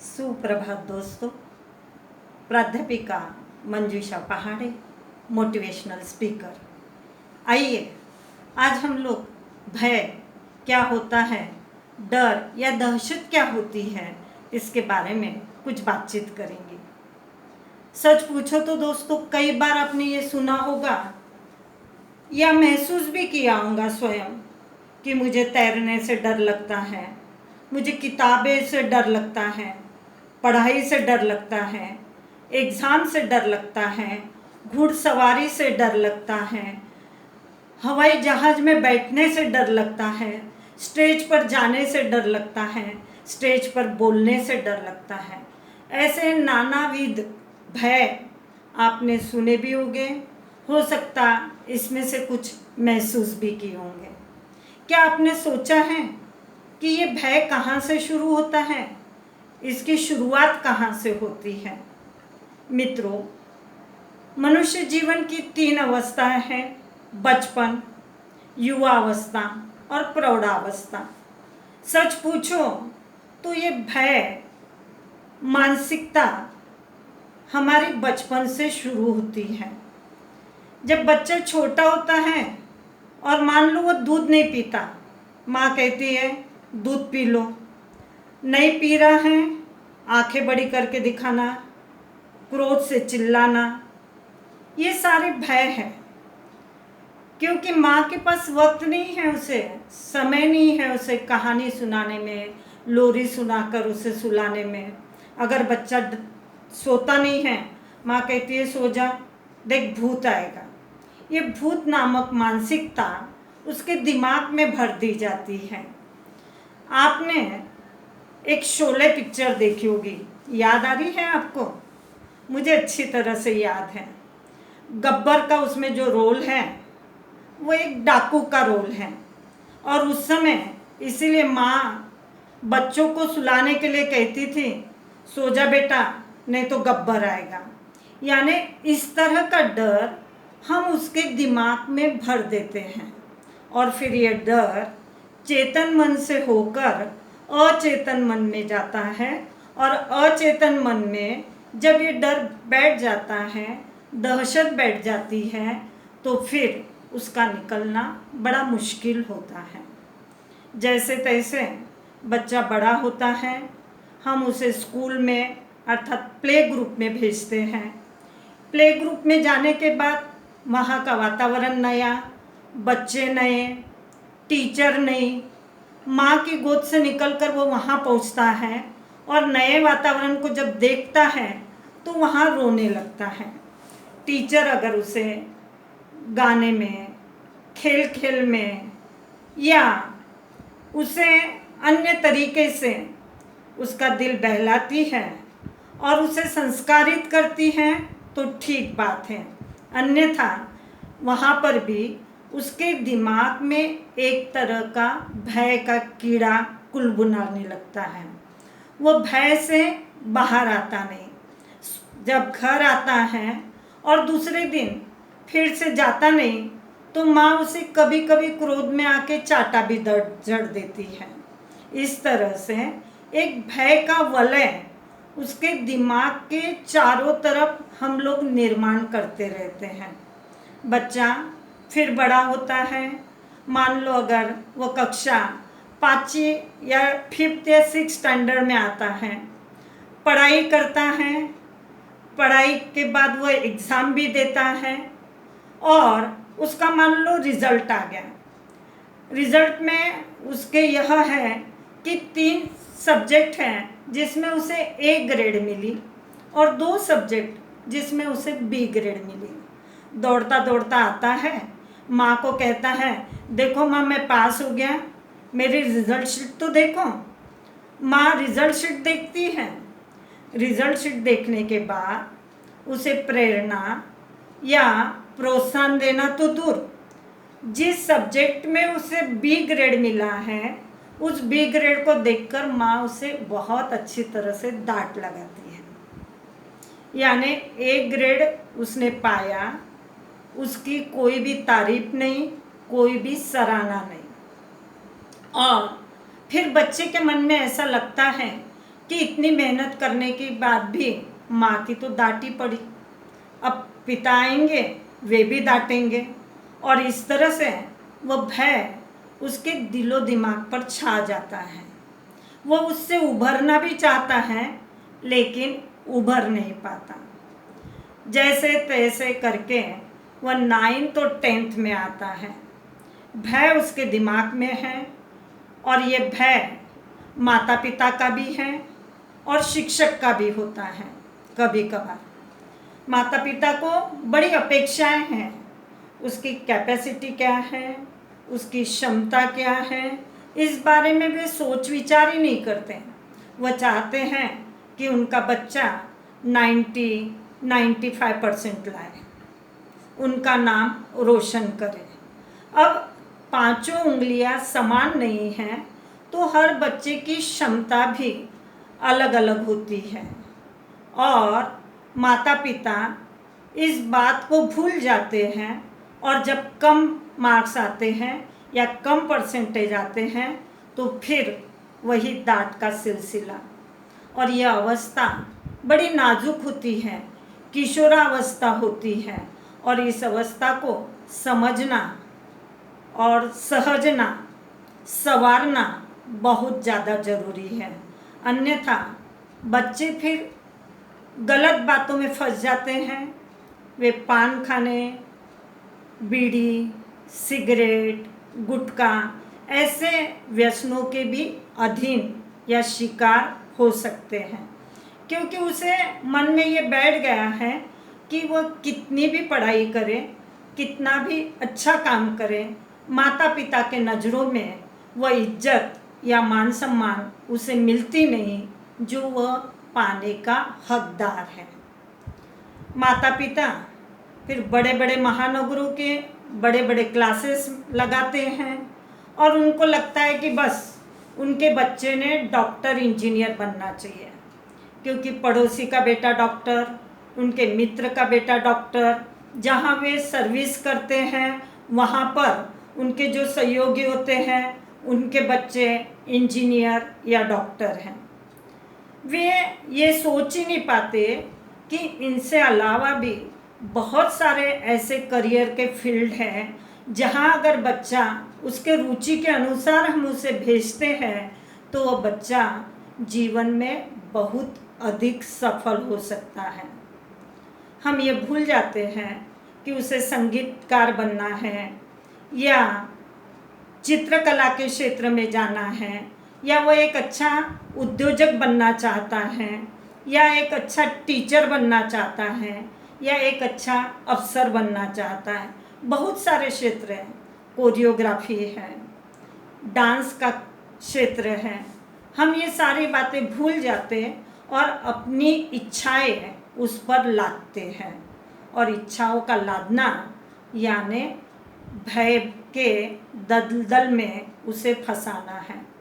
सुप्रभात दोस्तों। प्राध्यापिका मंजूषा पहाड़े, मोटिवेशनल स्पीकर। आइए आज हम लोग भय क्या होता है, डर या दहशत क्या होती है, इसके बारे में कुछ बातचीत करेंगे। सच पूछो तो दोस्तों, कई बार आपने ये सुना होगा या महसूस भी किया होगा स्वयं कि मुझे तैरने से डर लगता है, मुझे किताबें से डर लगता है, पढ़ाई से डर लगता है, एग्ज़ाम से डर लगता है, घुड़सवारी से डर लगता है, हवाई जहाज़ में बैठने से डर लगता है, स्टेज पर जाने से डर लगता है, स्टेज पर बोलने से डर लगता है। ऐसे नानाविध भय आपने सुने भी होंगे, हो सकता इसमें से कुछ महसूस भी किए होंगे। क्या आपने सोचा है कि ये भय कहाँ से शुरू होता है, इसकी शुरुआत कहाँ से होती है? मित्रों, मनुष्य जीवन की 3 अवस्थाएं हैं: बचपन, युवावस्था और प्रौढ़ावस्था। सच पूछो तो ये भय मानसिकता हमारी बचपन से शुरू होती है। जब बच्चा छोटा होता है और मान लो वो दूध नहीं पीता, माँ कहती है दूध पी लो, नहीं पी रहा है, आंखें बड़ी करके दिखाना, क्रोध से चिल्लाना, ये सारे भय हैं। क्योंकि माँ के पास वक्त नहीं है, उसे समय नहीं है उसे कहानी सुनाने में, लोरी सुनाकर उसे सुलाने में। अगर बच्चा सोता नहीं है, माँ कहती है सो जा, देख भूत आएगा। ये भूत नामक मानसिकता उसके दिमाग में भर दी जाती है। आपने एक शोले पिक्चर देखी होगी, याद आ रही है आपको? मुझे अच्छी तरह से याद है। गब्बर का उसमें जो रोल है वो एक डाकू का रोल है, और उस समय इसीलिए माँ बच्चों को सुलाने के लिए कहती थी सो जा बेटा, नहीं तो गब्बर आएगा। यानी इस तरह का डर हम उसके दिमाग में भर देते हैं, और फिर ये डर चेतन मन से होकर अचेतन मन में जाता है, और अचेतन मन में जब ये डर बैठ जाता है, दहशत बैठ जाती है, तो फिर उसका निकलना बड़ा मुश्किल होता है। जैसे तैसे बच्चा बड़ा होता है, हम उसे स्कूल में अर्थात प्ले ग्रुप में भेजते हैं। प्ले ग्रुप में जाने के बाद वहाँ का वातावरण नया, बच्चे नए, टीचर नई, माँ की गोद से निकलकर वो वहाँ पहुँचता है, और नए वातावरण को जब देखता है तो वहाँ रोने लगता है। टीचर अगर उसे गाने में, खेल खेल में या उसे अन्य तरीके से उसका दिल बहलाती है और उसे संस्कारित करती है तो ठीक बात है, अन्यथा वहाँ पर भी उसके दिमाग में एक तरह का भय का कीड़ा कुलबुनाने लगता है। वो भय से बाहर आता नहीं। जब घर आता है और दूसरे दिन फिर से जाता नहीं, तो माँ उसे कभी कभी क्रोध में आके चाटा भी जड़ देती है। इस तरह से एक भय का वलय उसके दिमाग के चारों तरफ हम लोग निर्माण करते रहते हैं। बच्चा फिर बड़ा होता है, मान लो अगर वो कक्षा 5वीं या 5th या 6th स्टैंडर्ड में आता है, पढ़ाई करता है, पढ़ाई के बाद वो एग्ज़ाम भी देता है, और उसका मान लो रिज़ल्ट आ गया। रिज़ल्ट में उसके यह है कि 3 सब्जेक्ट हैं जिसमें उसे A ग्रेड मिली, और 2 सब्जेक्ट जिसमें उसे B ग्रेड मिली। दौड़ता दौड़ता आता है, माँ को कहता है देखो माँ, मैं पास हो गया, मेरी रिज़ल्ट शीट तो देखो। माँ रिज़ल्ट शीट देखती है। रिज़ल्ट शीट देखने के बाद उसे प्रेरणा या प्रोत्साहन देना तो दूर, जिस सब्जेक्ट में उसे B ग्रेड मिला है, उस B ग्रेड को देखकर माँ उसे बहुत अच्छी तरह से डांट लगाती है। यानी A ग्रेड उसने पाया, उसकी कोई भी तारीफ नहीं, कोई भी सराहना नहीं। और फिर बच्चे के मन में ऐसा लगता है कि इतनी मेहनत करने के बाद भी माँ की तो डांट ही पड़ी, अब पिता आएंगे वे भी डांटेंगे, और इस तरह से वो भय उसके दिलो दिमाग पर छा जाता है। वो उससे उभरना भी चाहता है लेकिन उभर नहीं पाता। जैसे तैसे करके वह 9th और 10th में आता है। भय उसके दिमाग में है, और ये भय माता पिता का भी है और शिक्षक का भी होता है। कभी कभार माता पिता को बड़ी अपेक्षाएं हैं, उसकी कैपेसिटी क्या है, उसकी क्षमता क्या है, इस बारे में वे सोच विचार ही नहीं करते। वह चाहते हैं कि उनका बच्चा 90-95% लाए, उनका नाम रोशन करे। अब 5 उंगलियां समान नहीं हैं, तो हर बच्चे की क्षमता भी अलग अलग होती है, और माता पिता इस बात को भूल जाते हैं, और जब कम मार्क्स आते हैं या कम परसेंटेज आते हैं तो फिर वही डांट का सिलसिला। और यह अवस्था बड़ी नाजुक होती है, किशोरावस्था होती है, और इस अवस्था को समझना और सहजना, संवारना बहुत ज़्यादा ज़रूरी है। अन्यथा बच्चे फिर गलत बातों में फंस जाते हैं। वे पान खाने, बीड़ी, सिगरेट, गुटखा ऐसे व्यसनों के भी अधीन या शिकार हो सकते हैं, क्योंकि उसे मन में ये बैठ गया है कि वह कितनी भी पढ़ाई करे, कितना भी अच्छा काम करे, माता पिता के नज़रों में वह इज्जत या मान सम्मान उसे मिलती नहीं जो वह पाने का हकदार है। माता पिता फिर बड़े बड़े महानगरों के बड़े बड़े क्लासेस लगाते हैं, और उनको लगता है कि बस उनके बच्चे ने डॉक्टर इंजीनियर बनना चाहिए, क्योंकि पड़ोसी का बेटा डॉक्टर, उनके मित्र का बेटा डॉक्टर, जहाँ वे सर्विस करते हैं वहाँ पर उनके जो सहयोगी होते हैं उनके बच्चे इंजीनियर या डॉक्टर हैं। वे ये सोच ही नहीं पाते कि इनसे अलावा भी बहुत सारे ऐसे करियर के फील्ड हैं जहाँ अगर बच्चा उसके रुचि के अनुसार हम उसे भेजते हैं तो वह बच्चा जीवन में बहुत अधिक सफल हो सकता है। हम ये भूल जाते हैं कि उसे संगीतकार बनना है, या चित्रकला के क्षेत्र में जाना है, या वह एक अच्छा उद्योजक बनना चाहता है, या एक अच्छा टीचर बनना चाहता है, या एक अच्छा अफसर बनना चाहता है। बहुत सारे क्षेत्र हैं, कोरियोग्राफी है, डांस का क्षेत्र है। हम ये सारी बातें भूल जाते और अपनी इच्छाएं उस पर लादते हैं, और इच्छाओं का लादना यानी भय के दलदल में उसे फंसाना है।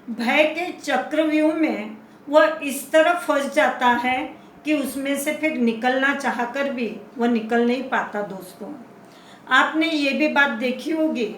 भय के चक्रव्यूह में वह इस तरह फंस जाता है कि उसमें से फिर निकलना चाहकर भी वह निकल नहीं पाता। दोस्तों, आपने ये भी बात देखी होगी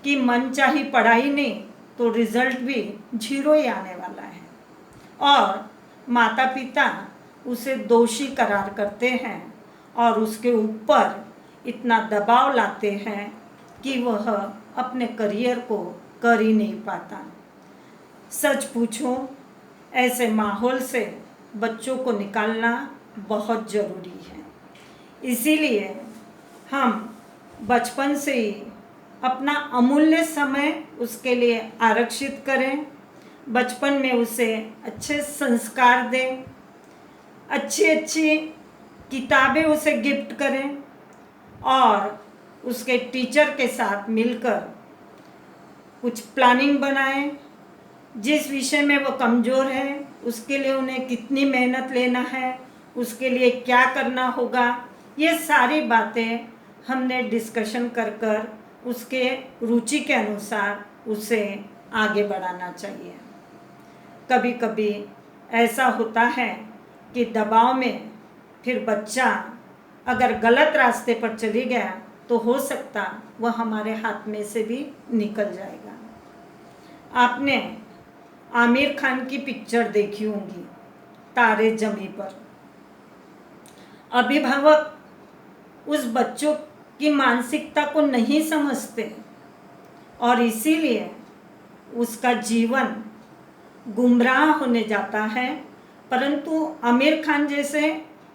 कि मनचाही पढ़ाई नहीं तो रिजल्ट भी 0 ही आने वाला है, और माता पिता उसे दोषी करार करते हैं और उसके ऊपर इतना दबाव लाते हैं कि वह अपने करियर को कर ही नहीं पाता। सच पूछो, ऐसे माहौल से बच्चों को निकालना बहुत ज़रूरी है। इसीलिए हम बचपन से ही अपना अमूल्य समय उसके लिए आरक्षित करें, बचपन में उसे अच्छे संस्कार दें, अच्छी अच्छी किताबें उसे गिफ्ट करें, और उसके टीचर के साथ मिलकर कुछ प्लानिंग बनाएं। जिस विषय में वो कमज़ोर है उसके लिए उन्हें कितनी मेहनत लेना है, उसके लिए क्या करना होगा, ये सारी बातें हमने डिस्कशन कर उसके रुचि के अनुसार उसे आगे बढ़ाना चाहिए। कभी कभी ऐसा होता है कि दबाव में फिर बच्चा अगर गलत रास्ते पर चली गया तो हो सकता वह हमारे हाथ में से भी निकल जाएगा। आपने आमिर खान की पिक्चर देखी होंगी, तारे जमी पर। अभिभावक उस बच्चों की मानसिकता को नहीं समझते और इसीलिए उसका जीवन गुमराह होने जाता है। परंतु आमिर खान जैसे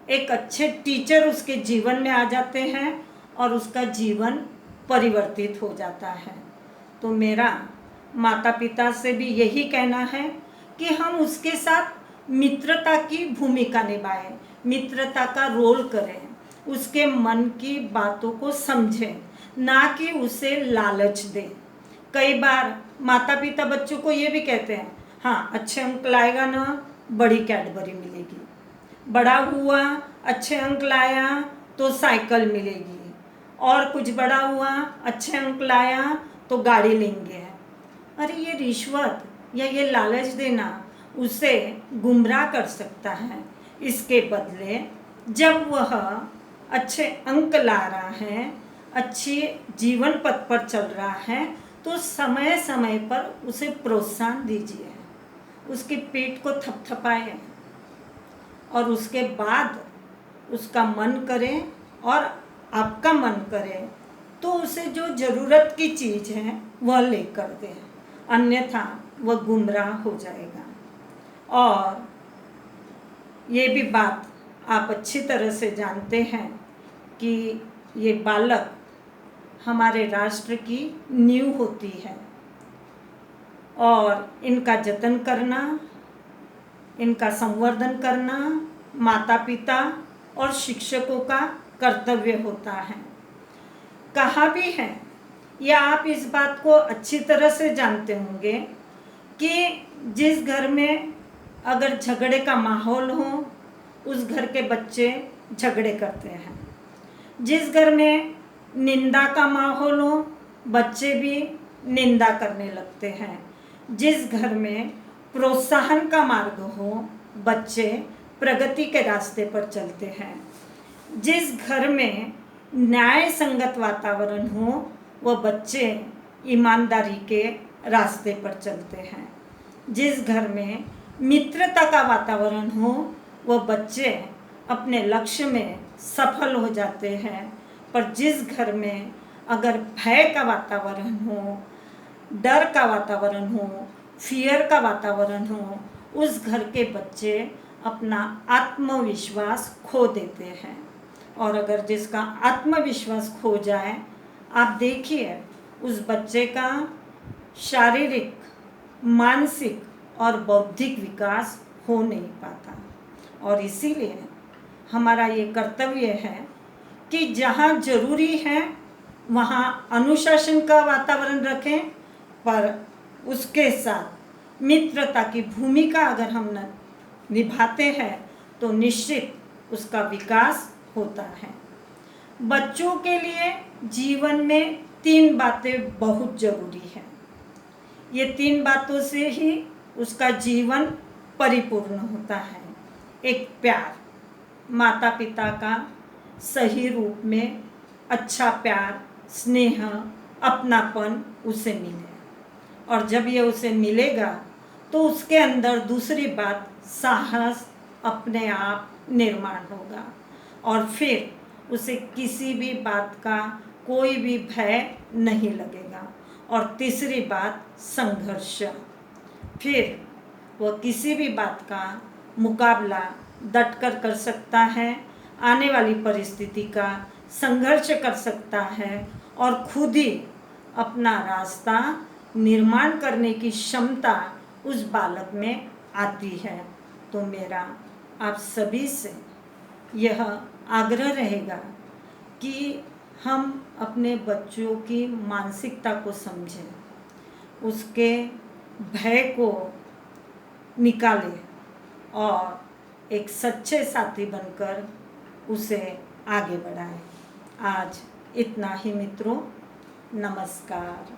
एक अच्छे टीचर उसके जीवन में आ जाते हैं और उसका जीवन परिवर्तित हो जाता है। तो मेरा माता पिता से भी यही कहना है कि हम उसके साथ मित्रता की भूमिका निभाएं, मित्रता का रोल करें, उसके मन की बातों को समझें, ना कि उसे लालच दें। कई बार माता पिता बच्चों को ये भी कहते हैं, हाँ अच्छे अंक लाएगा ना बड़ी कैडबरी मिलेगी, बड़ा हुआ अच्छे अंक लाया तो साइकिल मिलेगी, और कुछ बड़ा हुआ अच्छे अंक लाया तो गाड़ी लेंगे। अरे ये रिश्वत या ये लालच देना उसे गुमराह कर सकता है। इसके बदले जब वह अच्छे अंक ला रहा है, अच्छी जीवन पथ पर चल रहा है, तो समय समय पर उसे प्रोत्साहन दीजिए, उसकी पीठ को थपथपाएं और उसके बाद उसका मन करे और आपका मन करे तो उसे जो ज़रूरत की चीज़ है वह लेकर दे, अन्यथा वह गुमराह हो जाएगा। और ये भी बात आप अच्छी तरह से जानते हैं कि ये बालक हमारे राष्ट्र की नींव होती है और इनका जतन करना, इनका संवर्धन करना माता पिता और शिक्षकों का कर्तव्य होता है। कहा भी है, या आप इस बात को अच्छी तरह से जानते होंगे कि जिस घर में अगर झगड़े का माहौल हो उस घर के बच्चे झगड़े करते हैं, जिस घर में निंदा का माहौल हो बच्चे भी निंदा करने लगते हैं, जिस घर में प्रोत्साहन का मार्ग हो बच्चे प्रगति के रास्ते पर चलते हैं, जिस घर में न्याय संगत वातावरण हो वह बच्चे ईमानदारी के रास्ते पर चलते हैं, जिस घर में मित्रता का वातावरण हो वह बच्चे अपने लक्ष्य में सफल हो जाते हैं। पर जिस घर में अगर भय का वातावरण हो, डर का वातावरण हो, फियर का वातावरण हो, उस घर के बच्चे अपना आत्मविश्वास खो देते हैं। और अगर जिसका आत्मविश्वास खो जाए, आप देखिए उस बच्चे का शारीरिक, मानसिक और बौद्धिक विकास हो नहीं पाता। और इसीलिए हमारा ये कर्तव्य है कि जहाँ जरूरी है वहाँ अनुशासन का वातावरण रखें, पर उसके साथ मित्रता की भूमिका अगर हम निभाते हैं तो निश्चित उसका विकास होता है। बच्चों के लिए जीवन में 3 बातें बहुत ज़रूरी हैं। ये 3 बातों से ही उसका जीवन परिपूर्ण होता है। एक, प्यार, माता पिता का सही रूप में अच्छा प्यार, स्नेह, अपनापन उसे मिले, और जब ये उसे मिलेगा तो उसके अंदर दूसरी बात साहस अपने आप निर्माण होगा, और फिर उसे किसी भी बात का कोई भी भय नहीं लगेगा। और तीसरी बात संघर्ष, फिर वह किसी भी बात का मुकाबला डटकर कर सकता है, आने वाली परिस्थिति का संघर्ष कर सकता है और खुद ही अपना रास्ता निर्माण करने की क्षमता उस बालक में आती है। तो मेरा आप सभी से यह आग्रह रहेगा कि हम अपने बच्चों की मानसिकता को समझें, उसके भय को निकालें और एक सच्चे साथी बनकर उसे आगे बढ़ाएं। आज इतना ही मित्रों, नमस्कार।